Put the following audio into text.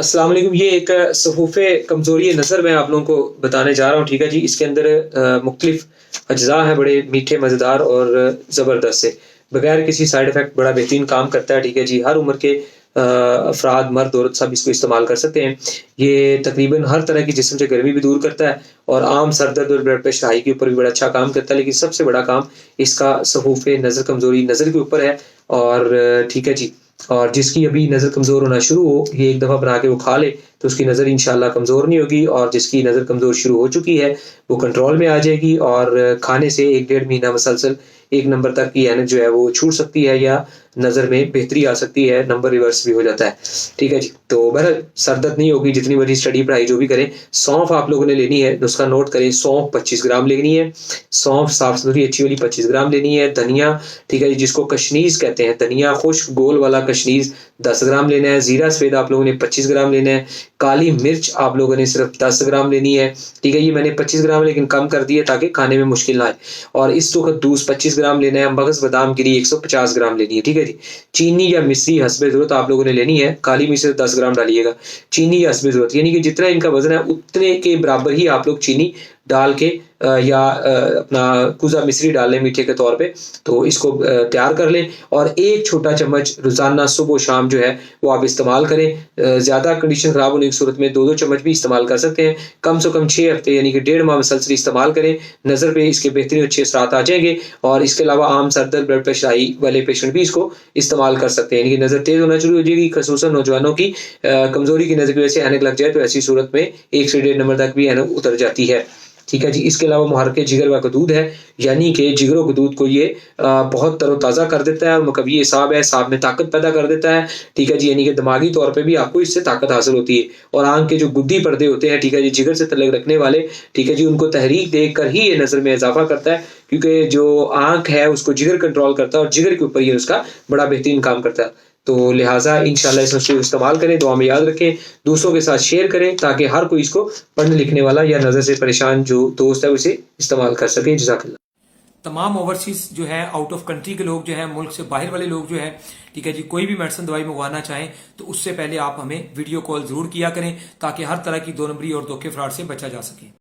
अस्सलाम वालेकुम। ये एक सफ़ूफ़े कमज़ोरी नज़र मैं आप लोगों को बताने जा रहा हूँ, ठीक है जी। इसके अंदर मुख्तलिफ़ अज्ज़ा हैं, बड़े मीठे, मज़ेदार और ज़बरदस्त से। बगैर किसी साइड इफ़ेक्ट बड़ा बेहतरीन काम करता है, ठीक है जी। हर उम्र के अफ़राद, मर्द, औरत सब इसको इस्तेमाल कर सकते हैं। ये तकरीबन हर तरह की जिस्म से गर्मी भी दूर करता है और आम सर दर्द और ब्लड प्रेशर हाई के ऊपर भी बड़ा अच्छा काम करता है। लेकिन सबसे बड़ा काम इसका सफ़ूफ़े नज़र कमज़ोरी नज़र के ऊपर है और ठीक है जी। और जिसकी अभी नज़र कमज़ोर होना शुरू हो, ये एक दफ़ा बना के वो खा ले, तो उसकी नज़र इंशाअल्लाह कमज़ोर नहीं होगी और जिसकी नज़र कमज़ोर शुरू हो चुकी है, वो कंट्रोल में आ जाएगी और खाने से 1 डेढ़ महीना मुसलसल 1 नंबर तक की ऐनक जो है वो छूट सकती है या नज़र में बेहतरी आ सकती है, नंबर रिवर्स भी हो जाता है। ठीक है जी, तो बहरहाल सर दर्द नहीं होगी जितनी मर्ज़ी स्टडी पढ़ाई जो भी करें। सौंफ आप लोगों ने लेनी है, नुस्ख़ा नोट करें, सौंफ 25 ग्राम लेनी है। सौंफ साफ़-सुथरी अच्छी वाली 25 ग्राम लेनी है। धनिया, ठीक है जी, जिसको कशनीज़ कहते हैं, धनिया खुश्क गोल वाला कशनीज़ 10 ग्राम लेना है। ज़ीरा सफ़ेद आप लोगों ने 25 ग्राम लेना है। काली मिर्च आप लोगों ने सिर्फ़ 10 ग्राम लेनी है। ठीक है, ये मैंने 25 ग्राम लेकिन कम कर दिया ताकि खाने में मुश्किल ना आए। और इस वक़्त दूस 25 ग्राम लेना है। मगज़ बादाम गिरी 150 ग्राम लेनी है। ठीक है जी। चीनी या मिश्री हस्बे ज़रूरत आप लोगों ने लेनी है। काली मिर्च सिर्फ़ 10 ग्राम डालिएगा। चीनी हस्बे ज़रूरत, यानी कि जितना इनका वज़न है उतने के बराबर ही आप लोग चीनी डाल के या अपना कूज़ा मिश्री डाल लें मीठे के तौर पे, तो इसको तैयार कर लें और 1 छोटा चम्मच रोज़ाना सुबह-शाम जो है वो आप इस्तेमाल करें। ज़्यादा कंडीशन ख़राब होने की सूरत में 2-2 चम्मच भी इस्तेमाल कर सकते हैं। कम से कम 6 हफ़्ते यानी कि डेढ़ माह मुसलसल इस्तेमाल करें। नज़र पे इसके बेहतरीन अच्छे असरात आ जाएँगे और इसके अलावा आम सर दर्द, ब्लड प्रेशर हाई वाले पेशेंट भी इसको इस्तेमाल कर सकते हैं। यानी कि नज़र तेज़ होना शुरू हो जाएगी, ख़ुसूसन नौजवानों की कमज़ोरी की नज़र की वजह से ऐनक लग जाए तो ऐसी सूरत में 1 से डेढ़ नंबर तक भी ऐनक उतर जाती है। ठीक है जी। इसके अलावा मुहर्रिक जिगर व गदूद है, यानी कि जिगर और गदूद को ये बहुत तरोताज़ा कर देता है और मुकव्वी एसाब है, एसाब में ताकत पैदा कर देता है। ठीक है जी, यानी कि दिमागी तौर पे भी आपको इससे ताकत हासिल होती है। और आँख के जो गुद्दी पर्दे होते हैं, ठीक है जी, जिगर से तल्लुक़ रखने वाले, ठीक है जी, उनको तहरीक देकर ही ये नज़र में इज़ाफ़ा करता है, क्योंकि जो आँख है उसको जिगर कंट्रोल करता है और जिगर के ऊपर ये उसका बड़ा बेहतरीन काम करता है। तो लिहाज़ा इंशाअल्लाह इस नुस्खे को इस्तेमाल करें, दुआ में याद रखें, दूसरों के साथ शेयर करें ताकि हर कोई इसको पढ़ने लिखने वाला या नज़र से परेशान जो दोस्त है, वो इसे इस्तेमाल कर सके। जज़ाकल्लाह। तमाम ओवरसीज जो है आउट ऑफ कंट्री के लोग जो है, मुल्क से बाहर वाले लोग जो है, ठीक है जी, कोई भी मेडिसिन दवाई मंगवाना चाहें तो उससे पहले आप हमें वीडियो कॉल जरूर किया करें ताकि हर तरह की 2 नंबरी और धोखे फ्रॉड से बचा जा सके।